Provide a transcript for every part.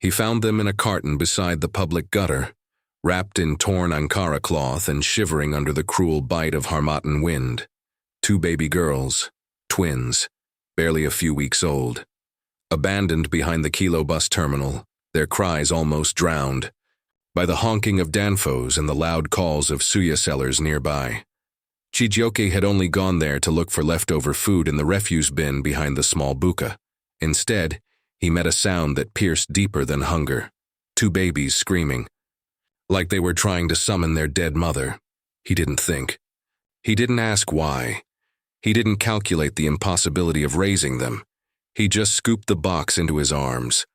He found them in a carton beside the public gutter, wrapped in torn Ankara cloth and shivering under the cruel bite of Harmattan wind. 2 baby girls, twins, barely a few weeks old. Abandoned behind the Kilo bus terminal, their cries almost drowned by the honking of danfos and the loud calls of suya sellers nearby. Chijioke had only gone there to look for leftover food in the refuse bin behind the small buka. Instead, he met a sound that pierced deeper than hunger. 2 babies screaming, like they were trying to summon their dead mother. He didn't think. He didn't ask why. He didn't calculate the impossibility of raising them. He just scooped the box into his arms.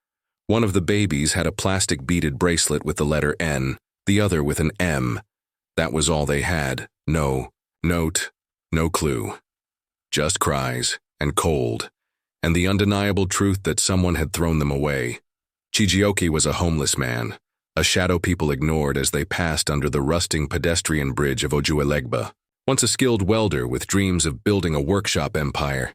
One of the babies had a plastic beaded bracelet with the letter N, the other with an M. That was all they had. No note, no clue. Just cries, and cold, and the undeniable truth that someone had thrown them away. Chijioke was a homeless man, a shadow people ignored as they passed under the rusting pedestrian bridge of Ojuelegba. Once a skilled welder with dreams of building a workshop empire,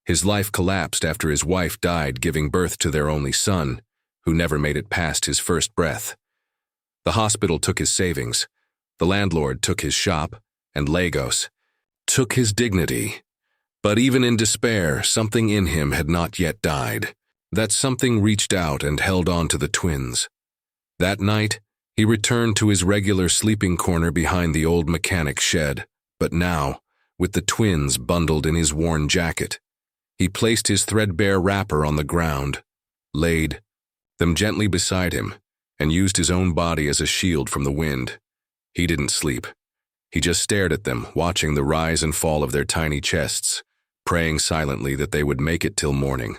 his life collapsed after his wife died giving birth to their only son, who never made it past his first breath. The hospital took his savings, the landlord took his shop, and Lagos took his dignity. But even in despair, something in him had not yet died. That something reached out and held on to the twins. That night, he returned to his regular sleeping corner behind the old mechanic shed, but now, with the twins bundled in his worn jacket, he placed his threadbare wrapper on the ground, laid them gently beside him, and used his own body as a shield from the wind. He didn't sleep. He just stared at them, watching the rise and fall of their tiny chests, praying silently that they would make it till morning.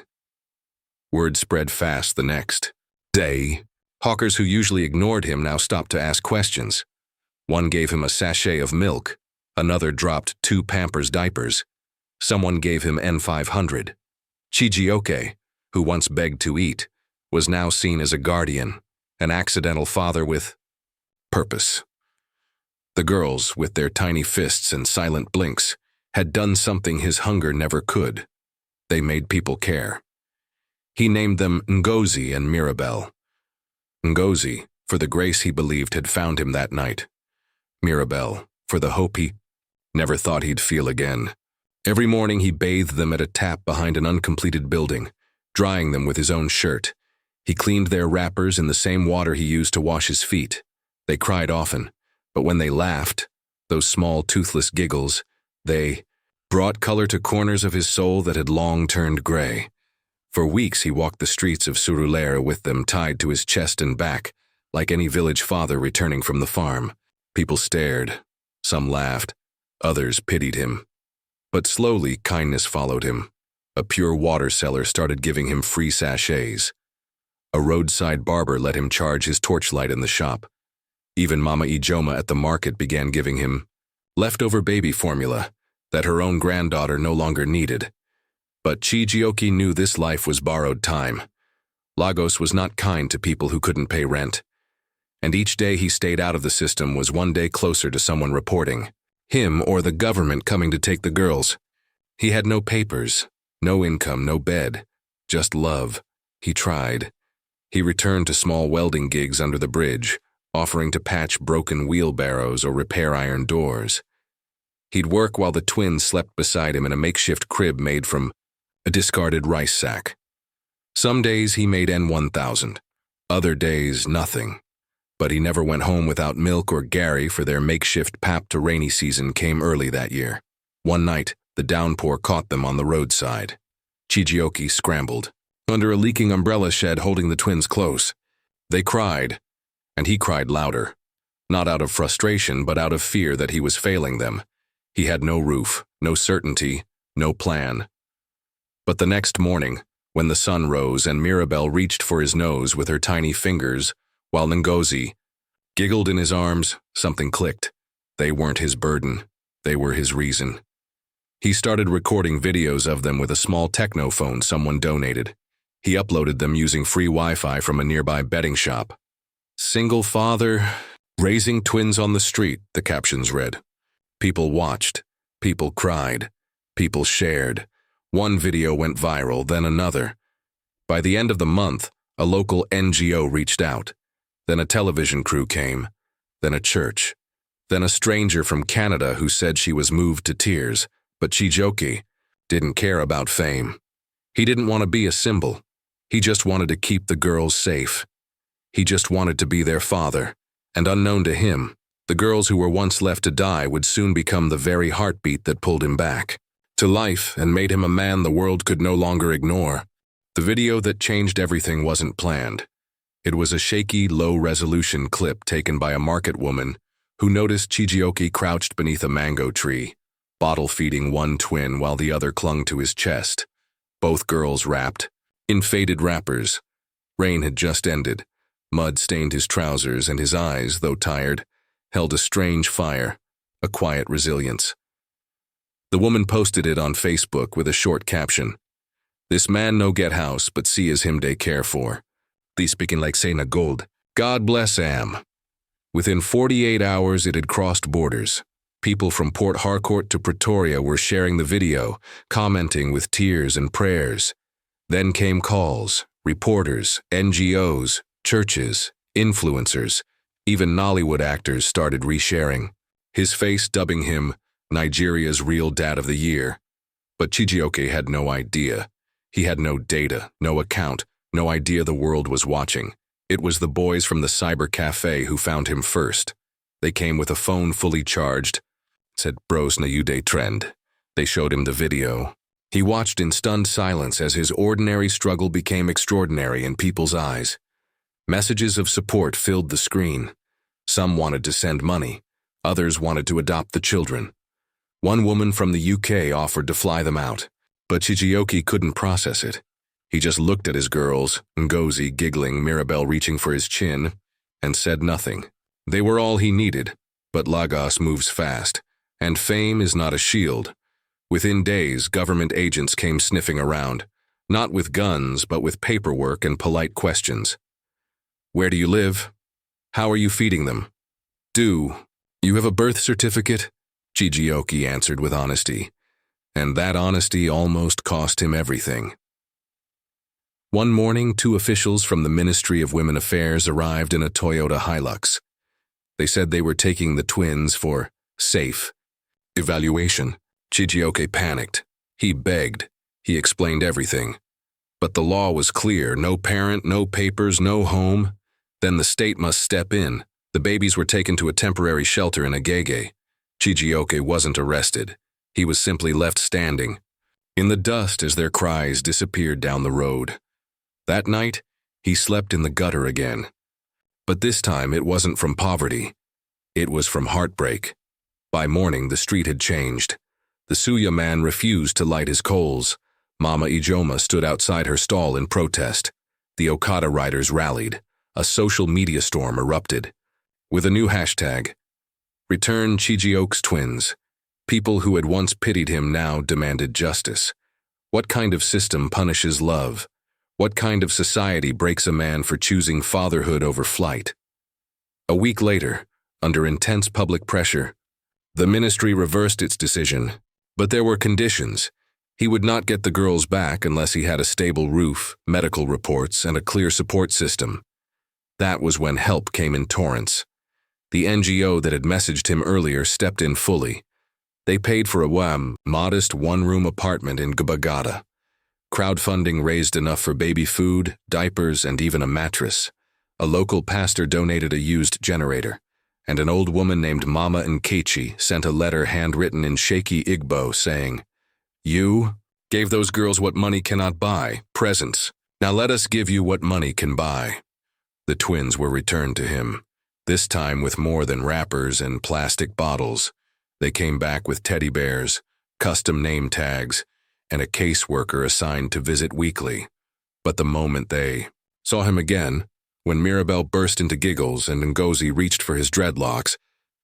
Word spread fast the next day. Hawkers who usually ignored him now stopped to ask questions. One gave him a sachet of milk, another dropped 2 Pampers diapers. Someone gave him N500. Chijioke, who once begged to eat, was now seen as a guardian, an accidental father with purpose. The girls, with their tiny fists and silent blinks, had done something his hunger never could. They made people care. He named them Ngozi and Mirabelle. Ngozi, for the grace he believed had found him that night. Mirabelle, for the hope he never thought he'd feel again. Every morning he bathed them at a tap behind an uncompleted building, drying them with his own shirt. He cleaned their wrappers in the same water he used to wash his feet. They cried often, but when they laughed, those small toothless giggles, they brought color to corners of his soul that had long turned gray. For weeks he walked the streets of Surulere with them tied to his chest and back, like any village father returning from the farm. People stared, some laughed, others pitied him. But slowly kindness followed him. A pure water seller started giving him free sachets. A roadside barber let him charge his torchlight in the shop. Even Mama Ijoma at the market began giving him leftover baby formula that her own granddaughter no longer needed. But Chijioke knew this life was borrowed time. Lagos was not kind to people who couldn't pay rent. And each day he stayed out of the system was one day closer to someone reporting. Him or the government coming to take the girls. He had no papers, no income, no bed, just love. He tried. He returned to small welding gigs under the bridge, offering to patch broken wheelbarrows or repair iron doors. He'd work while the twins slept beside him in a makeshift crib made from a discarded rice sack. Some days he made N1000, other days nothing. But he never went home without milk or Gary, for their makeshift pap to rainy season came early that year. One night, the downpour caught them on the roadside. Chijioke scrambled, under a leaking umbrella shed holding the twins close. They cried, and he cried louder, not out of frustration but out of fear that he was failing them. He had no roof, no certainty, no plan. But the next morning, when the sun rose and Mirabelle reached for his nose with her tiny fingers, while Ngozi giggled in his arms, something clicked. They weren't his burden, they were his reason. He started recording videos of them with a small technophone someone donated. He uploaded them using free Wi-Fi from a nearby betting shop. "Single father, raising twins on the street," the captions read. People watched, people cried, people shared. One video went viral, then another. By the end of the month, A local NGO reached out. Then a television crew came. Then a church. Then a stranger from Canada who said she was moved to tears. But Chijioke didn't care about fame. He didn't want to be a symbol. He just wanted to keep the girls safe. He just wanted to be their father. And unknown to him, the girls who were once left to die would soon become the very heartbeat that pulled him back to life and made him a man the world could no longer ignore. The video that changed everything wasn't planned. It was a shaky, low-resolution clip taken by a market woman who noticed Chijioke crouched beneath a mango tree, bottle-feeding one twin while the other clung to his chest. Both girls wrapped in faded wrappers. Rain had just ended. Mud stained his trousers, and his eyes, though tired, held a strange fire, a quiet resilience. The woman posted it on Facebook with a short caption. "This man no get house, but see as him they care for. Thee speaking like say na gold. God bless am." Within 48 hours it had crossed borders. People from Port Harcourt to Pretoria were sharing the video, commenting with tears and prayers. Then came calls, reporters, NGOs, churches, influencers, even Nollywood actors started resharing. His face dubbing him Nigeria's real dad of the year. But Chijioke had no idea. He had no data, no account, no idea the world was watching. It was the boys from the cyber cafe who found him first. They came with a phone fully charged. Said bros na you day trend. They showed him the video. He watched in stunned silence as his ordinary struggle became extraordinary in people's eyes. Messages of support filled the screen. Some wanted to send money. Others wanted to adopt the children. One woman from the UK offered to fly them out. But Chijioke couldn't process it. He just looked at his girls, Ngozi giggling, Mirabelle reaching for his chin, and said nothing. They were all he needed, but Lagos moves fast, and fame is not a shield. Within days, government agents came sniffing around, not with guns, but with paperwork and polite questions. Where do you live? How are you feeding them? Do you have a birth certificate? Chijioke answered with honesty, and that honesty almost cost him everything. One morning, 2 officials from the Ministry of Women Affairs arrived in a Toyota Hilux. They said they were taking the twins for safe evaluation. Chijioke panicked. He begged. He explained everything. But the law was clear: no parent, no papers, no home. Then the state must step in. The babies were taken to a temporary shelter in Agege. Chijioke wasn't arrested. He was simply left standing in the dust as their cries disappeared down the road. That night, he slept in the gutter again. But this time it wasn't from poverty. It was from heartbreak. By morning, the street had changed. The Suya man refused to light his coals. Mama Ijoma stood outside her stall in protest. The Okada riders rallied. A social media storm erupted. With a new hashtag, Return Chijioke's Twins. People who had once pitied him now demanded justice. What kind of system punishes love? What kind of society breaks a man for choosing fatherhood over flight? A week later, under intense public pressure, the ministry reversed its decision, but there were conditions. He would not get the girls back unless he had a stable roof, medical reports, and a clear support system. That was when help came in torrents. The NGO that had messaged him earlier stepped in fully. They paid for a modest one-room apartment in Gbagada. Crowdfunding raised enough for baby food, diapers, and even a mattress. A local pastor donated a used generator, and an old woman named Mama Nkechi sent a letter handwritten in shaky Igbo saying, "You gave those girls what money cannot buy, presents. Now let us give you what money can buy." The twins were returned to him, this time with more than wrappers and plastic bottles. They came back with teddy bears, custom name tags, and a caseworker assigned to visit weekly. But the moment they saw him again, when Mirabelle burst into giggles and Ngozi reached for his dreadlocks,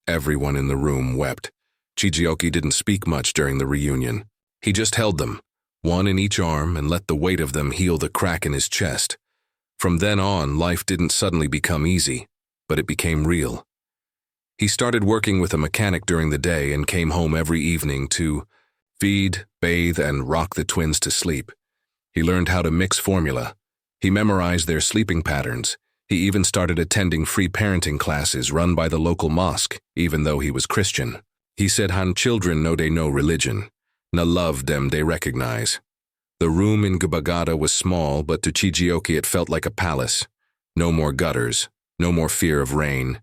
everyone in the room wept. Chijioke didn't speak much during the reunion. He just held them, one in each arm, and let the weight of them heal the crack in his chest. From then on, life didn't suddenly become easy, but it became real. He started working with a mechanic during the day and came home every evening to feed, bathe, and rock the twins to sleep. He learned how to mix formula. He memorized their sleeping patterns. He even started attending free parenting classes run by the local mosque, even though he was Christian. He said, "Han children know they know religion. Na love them they recognize." The room in Gubagata was small, but to Chijioke it felt like a palace. No more gutters, no more fear of rain.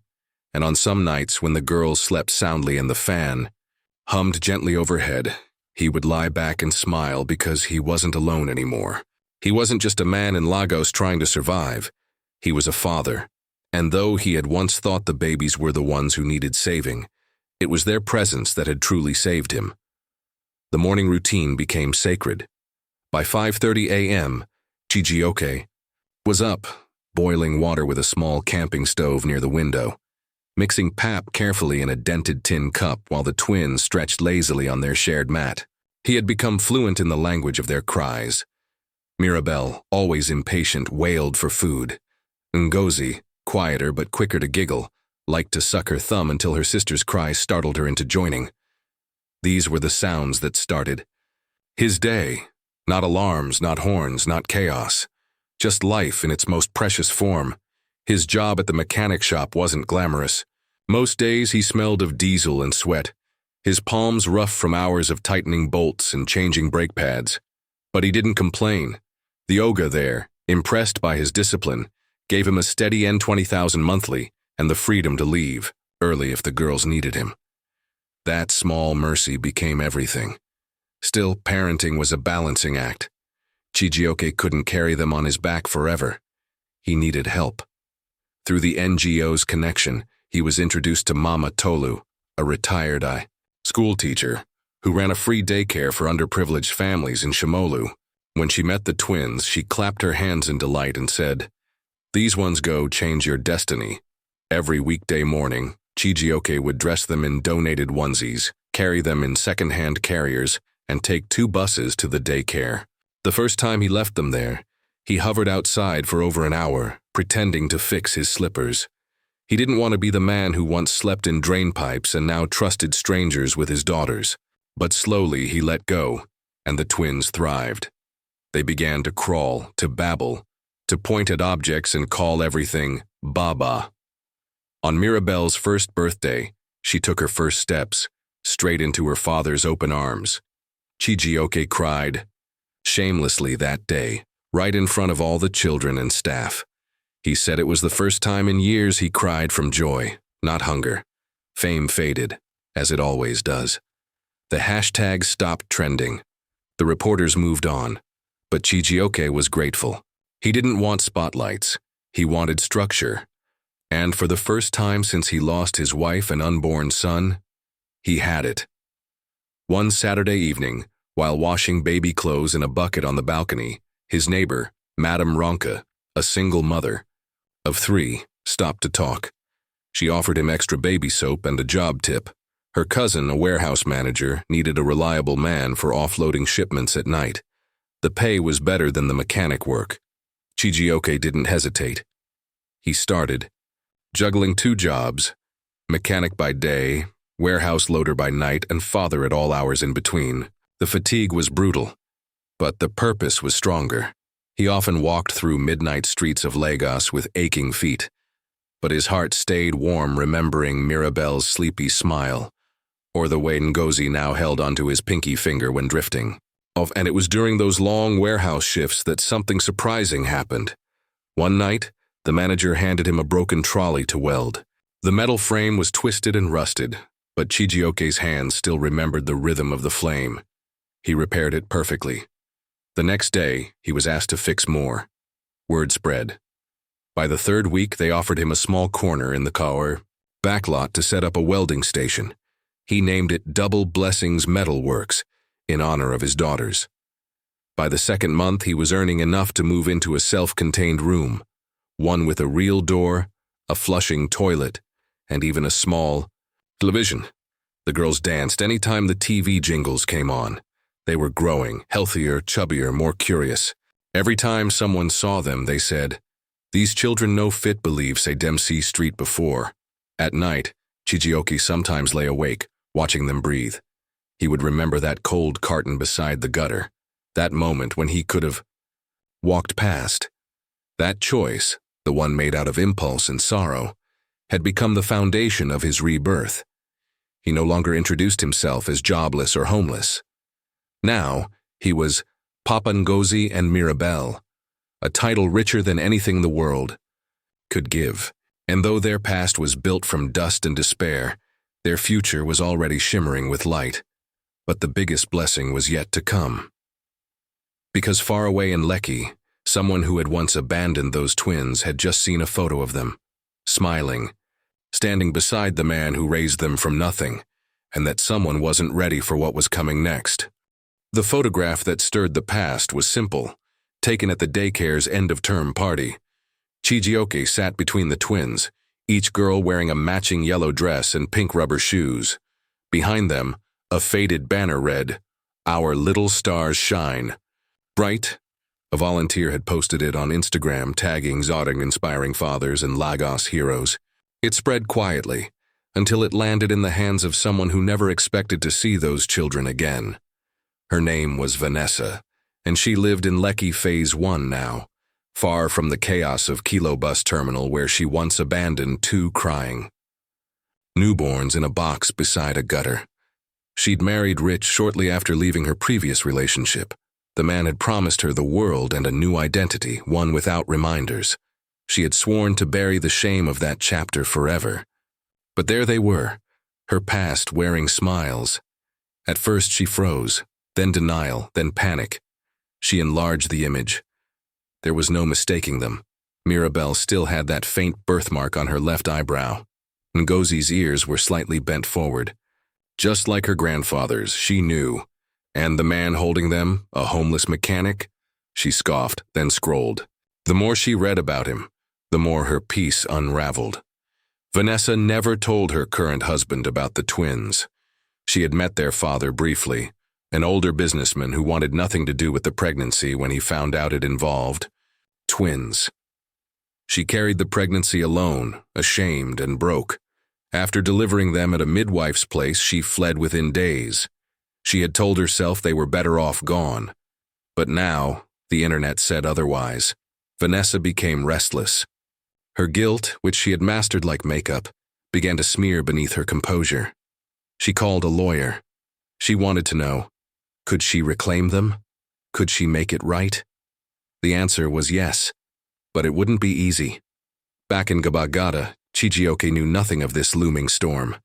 And on some nights, when the girls slept soundly and the fan hummed gently overhead, he would lie back and smile because he wasn't alone anymore. He wasn't just a man in Lagos trying to survive. He was a father. And though he had once thought the babies were the ones who needed saving, it was their presence that had truly saved him. The morning routine became sacred. By 5:30 a.m., Chijioke was up, boiling water with a small camping stove near the window, mixing pap carefully in a dented tin cup while the twins stretched lazily on their shared mat. He had become fluent in the language of their cries. Mirabelle, always impatient, wailed for food. Ngozi, quieter but quicker to giggle, liked to suck her thumb until her sister's cries startled her into joining. These were the sounds that started his day. Not alarms, not horns, not chaos. Just life in its most precious form. His job at the mechanic shop wasn't glamorous. Most days he smelled of diesel and sweat, his palms rough from hours of tightening bolts and changing brake pads. But he didn't complain. The Oga there, impressed by his discipline, gave him a steady N20,000 monthly and the freedom to leave early if the girls needed him. That small mercy became everything. Still, parenting was a balancing act. Chijioke couldn't carry them on his back forever. He needed help. Through the NGO's connection, he was introduced to Mama Tolu, a retired school teacher who ran a free daycare for underprivileged families in Shimolu. When she met the twins, she clapped her hands in delight and said, "These ones go change your destiny." Every weekday morning, Chijioke would dress them in donated onesies, carry them in second-hand carriers, and take 2 buses to the daycare. The first time he left them there, he hovered outside for over an hour, pretending to fix his slippers. He didn't want to be the man who once slept in drain pipes and now trusted strangers with his daughters. But slowly he let go, and the twins thrived. They began to crawl, to babble, to point at objects and call everything Baba. On Mirabelle's first birthday, she took her first steps, straight into her father's open arms. Chijioke cried shamelessly that day, right in front of all the children and staff. He said it was the first time in years he cried from joy, not hunger. Fame faded, as it always does. The hashtag stopped trending. The reporters moved on, but Chijioke was grateful. He didn't want spotlights. He wanted structure. And for the first time since he lost his wife and unborn son, he had it. One Saturday evening, while washing baby clothes in a bucket on the balcony, his neighbor, Madame Ronka, a single mother of 3, stopped to talk. She offered him extra baby soap and a job tip. Her cousin, a warehouse manager, needed a reliable man for offloading shipments at night. The pay was better than the mechanic work. Chijioke didn't hesitate. He started, juggling 2 jobs, mechanic by day, warehouse loader by night, and father at all hours in between. The fatigue was brutal, but the purpose was stronger. He often walked through midnight streets of Lagos with aching feet, but his heart stayed warm remembering Mirabelle's sleepy smile, or the way Ngozi now held onto his pinky finger when drifting. And it was during those long warehouse shifts that something surprising happened. One night, the manager handed him a broken trolley to weld. The metal frame was twisted and rusted, but Chijioke's hands still remembered the rhythm of the flame. He repaired it perfectly. The next day, he was asked to fix more. Word spread. By the 3rd week, they offered him a small corner in the car backlot to set up a welding station. He named it Double Blessings Metal Works, in honor of his daughters. By the 2nd month, he was earning enough to move into a self-contained room, one with a real door, a flushing toilet, and even a small television. The girls danced anytime the TV jingles came on. They were growing, healthier, chubbier, more curious. Every time someone saw them, they said, "These children no fit believe say Dempsey Street before." At night, Chijioke sometimes lay awake, watching them breathe. He would remember that cold carton beside the gutter, that moment when he could have walked past. That choice, the one made out of impulse and sorrow, had become the foundation of his rebirth. He no longer introduced himself as jobless or homeless. Now, he was Papa Ngozi and Mirabelle, a title richer than anything the world could give. And though their past was built from dust and despair, their future was already shimmering with light. But the biggest blessing was yet to come. Because far away in Lekki, someone who had once abandoned those twins had just seen a photo of them, smiling, standing beside the man who raised them from nothing, and that someone wasn't ready for what was coming next. The photograph that stirred the past was simple, taken at the daycare's end-of-term party. Chijioke sat between the twins, each girl wearing a matching yellow dress and pink rubber shoes. Behind them, a faded banner read, "Our little stars shine." Bright, a volunteer had posted it on Instagram, tagging Zoding inspiring fathers and Lagos heroes. It spread quietly, until it landed in the hands of someone who never expected to see those children again. Her name was Vanessa, and she lived in Lekki Phase 1 now, far from the chaos of Kilo Bus Terminal where she once abandoned two crying newborns in a box beside a gutter. She'd married rich shortly after leaving her previous relationship. The man had promised her the world and a new identity, one without reminders. She had sworn to bury the shame of that chapter forever. But there they were, her past wearing smiles. At first she froze, then denial, then panic. She enlarged the image. There was no mistaking them. Mirabelle still had that faint birthmark on her left eyebrow. Ngozi's ears were slightly bent forward. Just like her grandfather's, she knew. And the man holding them, a homeless mechanic? She scoffed, then scrolled. The more she read about him, the more her piece unraveled. Vanessa never told her current husband about the twins. She had met their father briefly, an older businessman who wanted nothing to do with the pregnancy when he found out it involved twins. She carried the pregnancy alone, ashamed and broke. After delivering them at a midwife's place, she fled within days. She had told herself they were better off gone. But now, the internet said otherwise. Vanessa became restless. Her guilt, which she had mastered like makeup, began to smear beneath her composure. She called a lawyer. She wanted to know, could she reclaim them? Could she make it right? The answer was yes, but it wouldn't be easy. Back in Gabagata, Chijioke knew nothing of this looming storm.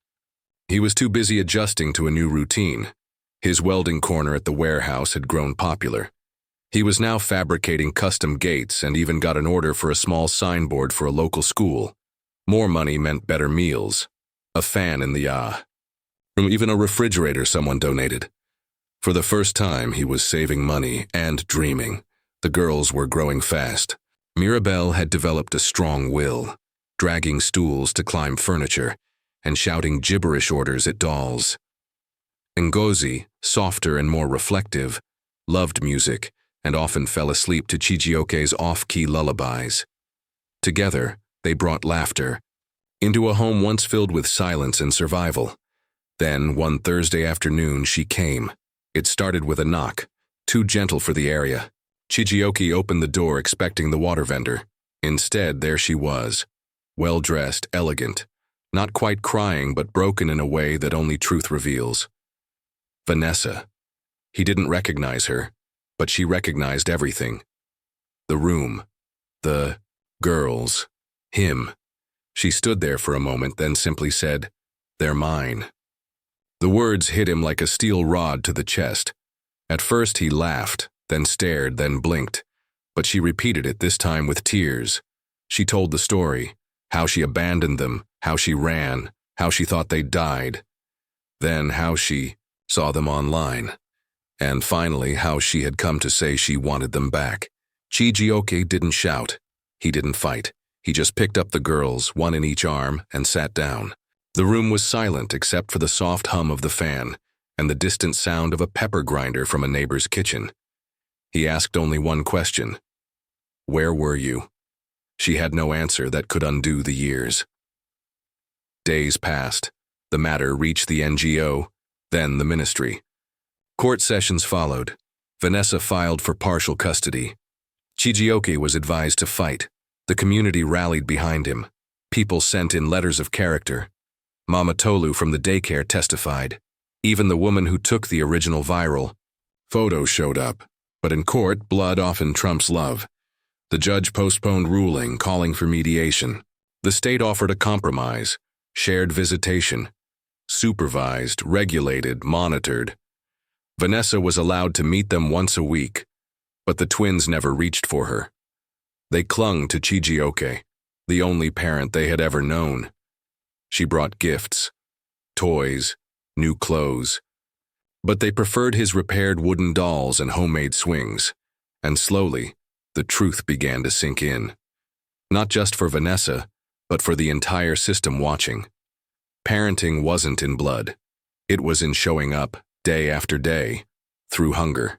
He was too busy adjusting to a new routine. His welding corner at the warehouse had grown popular. He was now fabricating custom gates and even got an order for a small signboard for a local school. More money meant better meals, a fan in the room, even a refrigerator someone donated. For the first time, he was saving money and dreaming. The girls were growing fast. Mirabelle had developed a strong will, dragging stools to climb furniture and shouting gibberish orders at dolls. Ngozi, softer and more reflective, loved music and often fell asleep to Chijioke's off-key lullabies. Together, they brought laughter into a home once filled with silence and survival. Then, one Thursday afternoon, she came. It started with a knock, too gentle for the area. Chijioke opened the door expecting the water vendor. Instead, there she was, well-dressed, elegant, not quite crying but broken in a way that only truth reveals. Vanessa. He didn't recognize her, but she recognized everything. The room, the girls, him. She stood there for a moment, then simply said, "They're mine." The words hit him like a steel rod to the chest. At first he laughed, then stared, then blinked. But she repeated it, this time with tears. She told the story, how she abandoned them, how she ran, how she thought they died. Then how she saw them online. And finally, how she had come to say she wanted them back. Chijioke didn't shout. He didn't fight. He just picked up the girls, one in each arm, and sat down. The room was silent except for the soft hum of the fan and the distant sound of a pepper grinder from a neighbor's kitchen. He asked only one question. Where were you? She had no answer that could undo the years. Days passed. The matter reached the NGO, then the ministry. Court sessions followed. Vanessa filed for partial custody. Chijioke was advised to fight. The community rallied behind him. People sent in letters of character. Mama Tolu from the daycare testified. Even the woman who took the original viral photo showed up. But in court, blood often trumps love. The judge postponed ruling, calling for mediation. The state offered a compromise: shared visitation. Supervised, regulated, monitored. Vanessa was allowed to meet them once a week, but the twins never reached for her. They clung to Chijioke, the only parent they had ever known. She brought gifts, toys, new clothes, but they preferred his repaired wooden dolls and homemade swings, and slowly, the truth began to sink in. Not just for Vanessa, but for the entire system watching. Parenting wasn't in blood. It was in showing up, day after day, through hunger,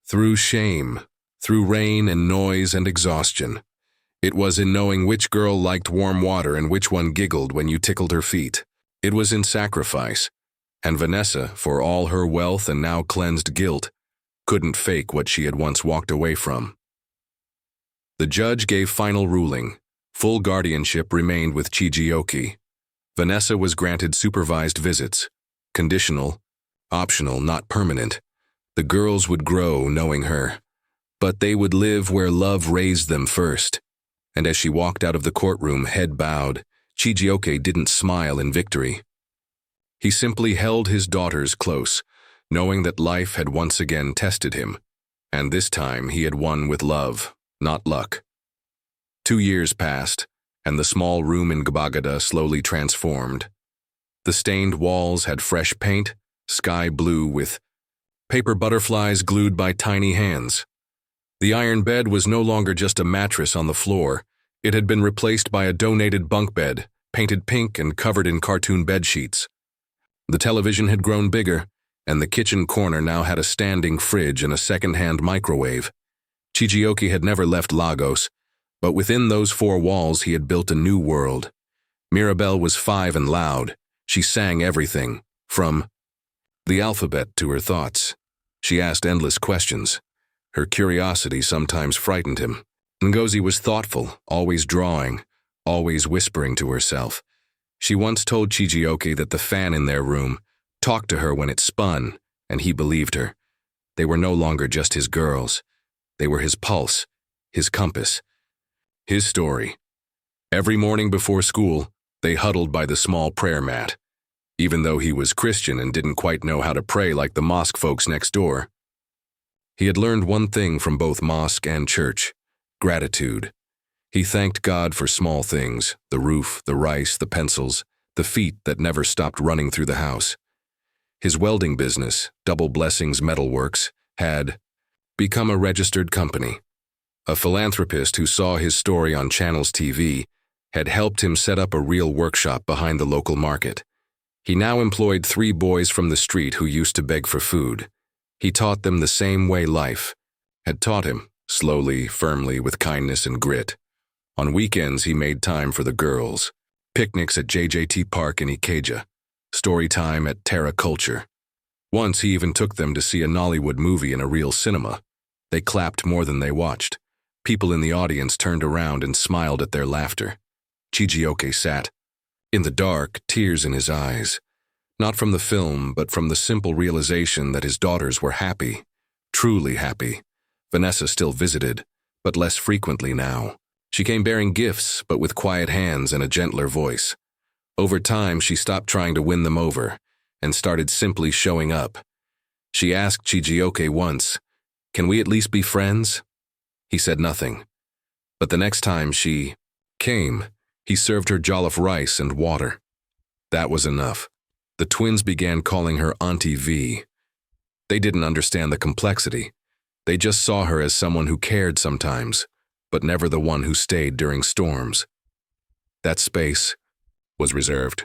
through shame, through rain and noise and exhaustion. It was in knowing which girl liked warm water and which one giggled when you tickled her feet. It was in sacrifice. And Vanessa, for all her wealth and now cleansed guilt, couldn't fake what she had once walked away from. The judge gave final ruling. Full guardianship remained with Chijioke. Vanessa was granted supervised visits, conditional, optional, not permanent. The girls would grow knowing her, but they would live where love raised them first. And as she walked out of the courtroom, head bowed, Chijioke didn't smile in victory. He simply held his daughters close, knowing that life had once again tested him, and this time he had won with love, not luck. 2 years passed, and the small room in Gbagada slowly transformed. The stained walls had fresh paint, sky blue with paper butterflies glued by tiny hands. The iron bed was no longer just a mattress on the floor. It had been replaced by a donated bunk bed, painted pink and covered in cartoon bed sheets. The television had grown bigger, and the kitchen corner now had a standing fridge and a second-hand microwave. Chijioke had never left Lagos, but within those 4 walls he had built a new world. Mirabelle was 5 and loud. She sang everything, from the alphabet to her thoughts. She asked endless questions. Her curiosity sometimes frightened him. Ngozi was thoughtful, always drawing, always whispering to herself. She once told Chijioke that the fan in their room talked to her when it spun, and he believed her. They were no longer just his girls. They were his pulse, his compass, his story. Every morning before school, they huddled by the small prayer mat. Even though he was Christian and didn't quite know how to pray like the mosque folks next door, he had learned one thing from both mosque and church: gratitude. He thanked God for small things: the roof, the rice, the pencils, the feet that never stopped running through the house. His welding business, Double Blessings Metalworks, had become a registered company. A philanthropist who saw his story on Channels TV had helped him set up a real workshop behind the local market. He now employed 3 boys from the street who used to beg for food. He taught them the same way life had taught him, slowly, firmly, with kindness and grit. On weekends, he made time for the girls. Picnics at JJT Park in Ikeja. Story time at Terra Culture. Once he even took them to see a Nollywood movie in a real cinema. They clapped more than they watched. People in the audience turned around and smiled at their laughter. Chijioke sat in the dark, tears in his eyes. Not from the film, but from the simple realization that his daughters were happy, truly happy. Vanessa still visited, but less frequently now. She came bearing gifts, but with quiet hands and a gentler voice. Over time, she stopped trying to win them over and started simply showing up. She asked Chijioke once, "Can we at least be friends?" He said nothing. But the next time she came, he served her jollof rice and water. That was enough. The twins began calling her Auntie V. They didn't understand the complexity. They just saw her as someone who cared sometimes, but never the one who stayed during storms. That space was reserved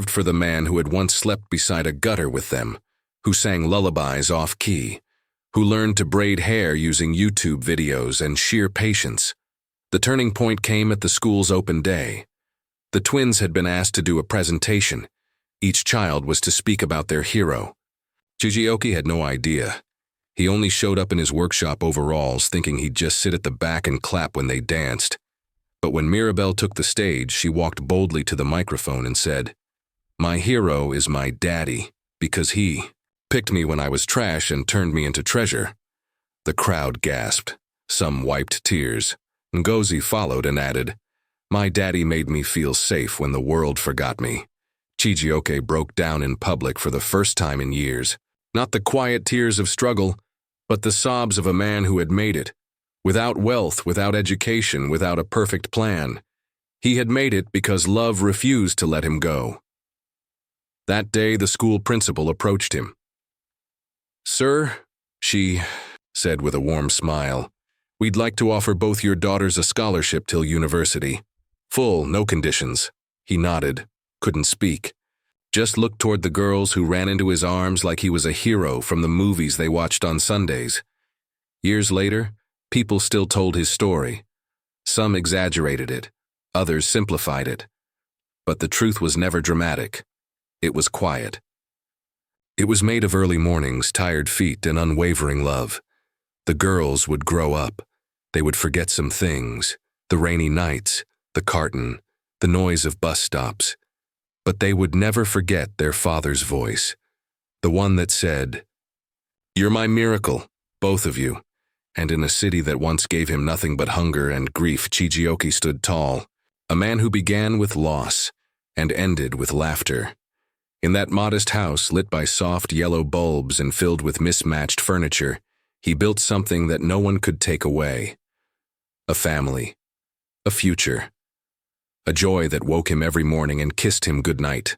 for the man who had once slept beside a gutter with them, who sang lullabies off-key, who learned to braid hair using YouTube videos and sheer patience. The turning point came at the school's open day. The twins had been asked to do a presentation. Each child was to speak about their hero. Chijioke had no idea. He only showed up in his workshop overalls, thinking he'd just sit at the back and clap when they danced. But when Mirabelle took the stage, she walked boldly to the microphone and said, "My hero is my daddy, because he picked me when I was trash and turned me into treasure." The crowd gasped. Some wiped tears. Ngozi followed and added, "My daddy made me feel safe when the world forgot me." Chijioke broke down in public for the first time in years. Not the quiet tears of struggle, but the sobs of a man who had made it. Without wealth, without education, without a perfect plan. He had made it because love refused to let him go. That day, the school principal approached him. "Sir," she said with a warm smile, "we'd like to offer both your daughters a scholarship till university. Full, no conditions." He nodded, couldn't speak. Just looked toward the girls who ran into his arms like he was a hero from the movies they watched on Sundays. Years later, people still told his story. Some exaggerated it, others simplified it. But the truth was never dramatic. It was quiet. It was made of early mornings, tired feet, and unwavering love. The girls would grow up. They would forget some things, the rainy nights, the carton, the noise of bus stops. But they would never forget their father's voice, the one that said, "You're my miracle, both of you." And in a city that once gave him nothing but hunger and grief, Chijioke stood tall, a man who began with loss and ended with laughter. In that modest house lit by soft yellow bulbs and filled with mismatched furniture, he built something that no one could take away. A family, a future, a joy that woke him every morning and kissed him goodnight.